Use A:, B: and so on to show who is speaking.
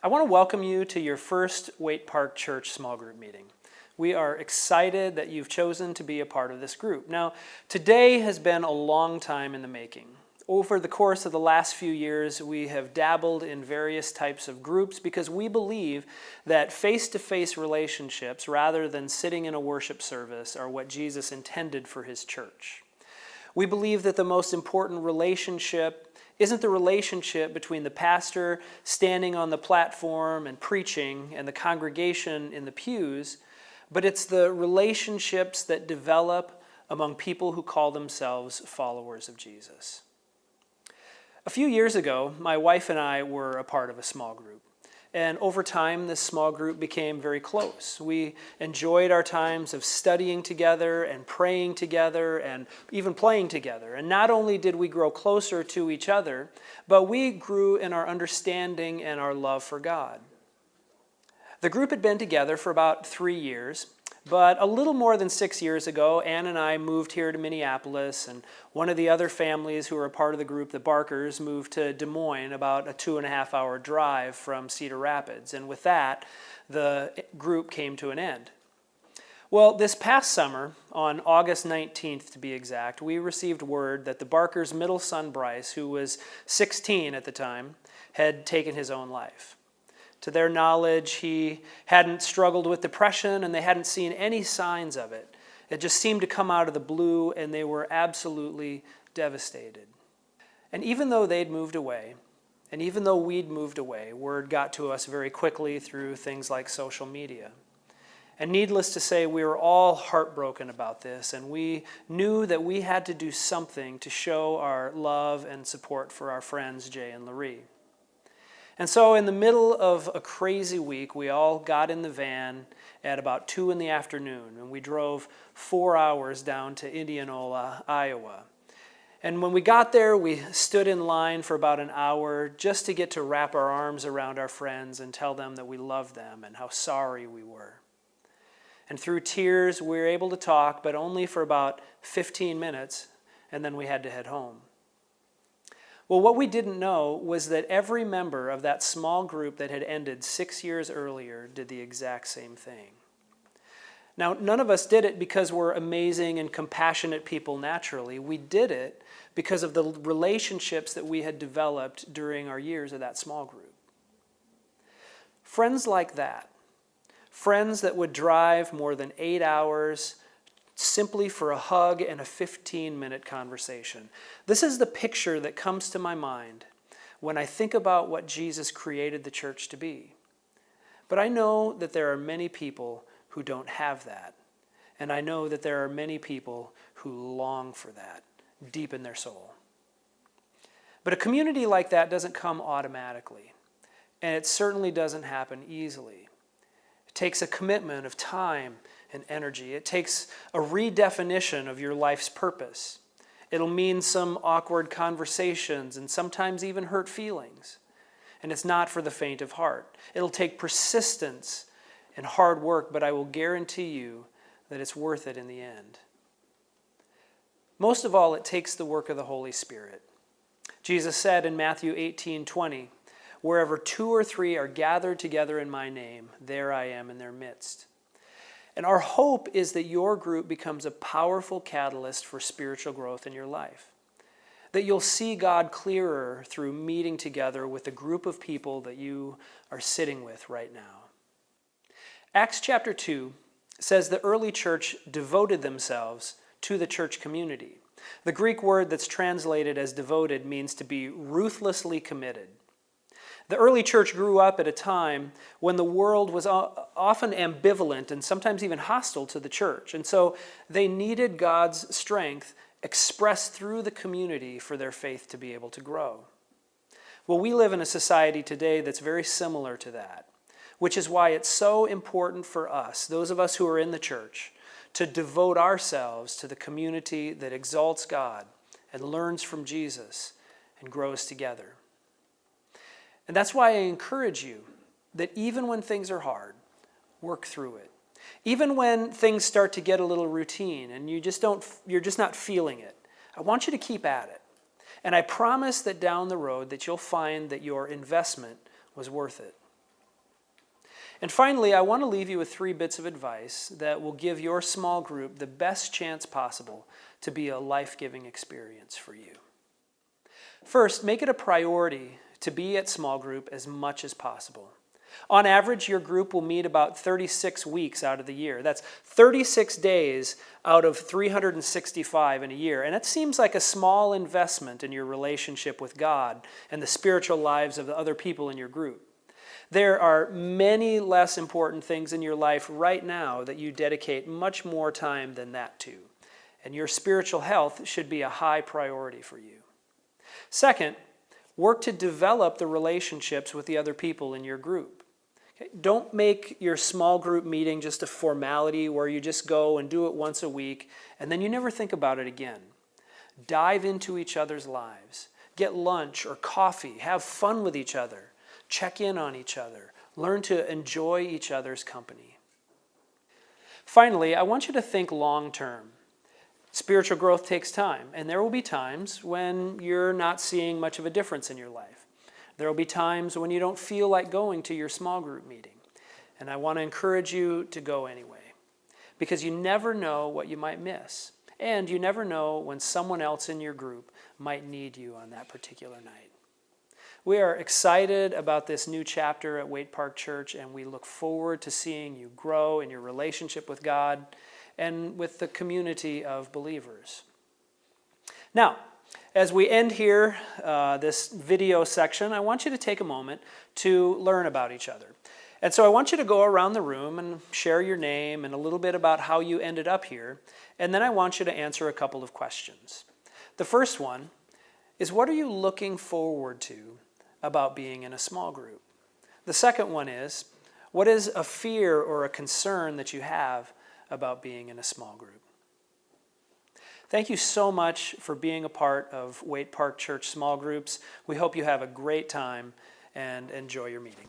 A: I want to welcome you to your first Waite Park Church small group meeting. We are excited that you've chosen to be a part of this group. Now, today has been a long time in the making. Over the course of the last few years, we have dabbled in various types of groups because we believe that face-to-face relationships, rather than sitting in a worship service, are what Jesus intended for his church. We believe that the most important relationship isn't the relationship between the pastor standing on the platform and preaching and the congregation in the pews, but it's the relationships that develop among people who call themselves followers of Jesus. A few years ago, my wife and I were a part of a small group. And over time, this small group became very close. We enjoyed our times of studying together and praying together and even playing together. And not only did we grow closer to each other, but we grew in our understanding and our love for God. The group had been together for about 3 years, but a little more than 6 years ago, Ann and I moved here to Minneapolis, and one of the other families who were a part of the group, the Barkers, moved to Des Moines, about a 2.5-hour drive from Cedar Rapids. And with that, the group came to an end. Well, this past summer, on August 19th to be exact, we received word that the Barkers' middle son, Bryce, who was 16 at the time, had taken his own life. To their knowledge, he hadn't struggled with depression, and they hadn't seen any signs of it. It just seemed to come out of the blue, and they were absolutely devastated. And even though they'd moved away, and even though we'd moved away, word got to us very quickly through things like social media. And needless to say, we were all heartbroken about this, and we knew that we had to do something to show our love and support for our friends, Jay and Larry. And so in the middle of a crazy week, we all got in the van at about 2 in the afternoon, and we drove 4 hours down to Indianola, Iowa. And when we got there, we stood in line for about an hour just to get to wrap our arms around our friends and tell them that we loved them and how sorry we were. And through tears, we were able to talk, but only for about 15 minutes, and then we had to head home. Well, what we didn't know was that every member of that small group that had ended 6 years earlier did the exact same thing. Now, none of us did it because we're amazing and compassionate people naturally. We did it because of the relationships that we had developed during our years of that small group. Friends like that, friends that would drive more than 8 hours simply for a hug and a 15-minute conversation. This is the picture that comes to my mind when I think about what Jesus created the church to be. But I know that there are many people who don't have that. And I know that there are many people who long for that deep in their soul. But a community like that doesn't come automatically. And it certainly doesn't happen easily. It takes a commitment of time and energy. It takes a redefinition of your life's purpose. It'll mean some awkward conversations and sometimes even hurt feelings. And it's not for the faint of heart. It'll take persistence and hard work, but I will guarantee you that it's worth it in the end. Most of all, it takes the work of the Holy Spirit. Jesus said in Matthew 18:20, "Wherever 2 or 3 are gathered together in my name, there I am in their midst." And our hope is that your group becomes a powerful catalyst for spiritual growth in your life. That you'll see God clearer through meeting together with a group of people that you are sitting with right now. Acts chapter 2 says the early church devoted themselves to the church community. The Greek word that's translated as devoted means to be ruthlessly committed. The early church grew up at a time when the world was often ambivalent and sometimes even hostile to the church. And so they needed God's strength expressed through the community for their faith to be able to grow. Well, we live in a society today that's very similar to that, which is why it's so important for us, those of us who are in the church, to devote ourselves to the community that exalts God and learns from Jesus and grows together. And that's why I encourage you that even when things are hard, work through it. Even when things start to get a little routine and you're just not feeling it, I want you to keep at it. And I promise that down the road that you'll find that your investment was worth it. And finally, I want to leave you with 3 bits of advice that will give your small group the best chance possible to be a life-giving experience for you. First, make it a priority to be at small group as much as possible. On average, your group will meet about 36 weeks out of the year. That's 36 days out of 365 in a year. And it seems like a small investment in your relationship with God and the spiritual lives of the other people in your group. There are many less important things in your life right now that you dedicate much more time than that to. And your spiritual health should be a high priority for you. Second, work to develop the relationships with the other people in your group. Okay? Don't make your small group meeting just a formality where you just go and do it once a week and then you never think about it again. Dive into each other's lives. Get lunch or coffee. Have fun with each other. Check in on each other. Learn to enjoy each other's company. Finally, I want you to think long term. Spiritual growth takes time, and there will be times when you're not seeing much of a difference in your life. There will be times when you don't feel like going to your small group meeting, and I want to encourage you to go anyway, because you never know what you might miss, and you never know when someone else in your group might need you on that particular night. We are excited about this new chapter at Waite Park Church, and we look forward to seeing you grow in your relationship with God and with the community of believers. Now, as we end here, this video section, I want you to take a moment to learn about each other. And so I want you to go around the room and share your name and a little bit about how you ended up here. And then I want you to answer a couple of questions. The first one is, what are you looking forward to about being in a small group? The second one is, what is a fear or a concern that you have about being in a small group? Thank you so much for being a part of Waite Park Church small groups. We hope you have a great time and enjoy your meeting.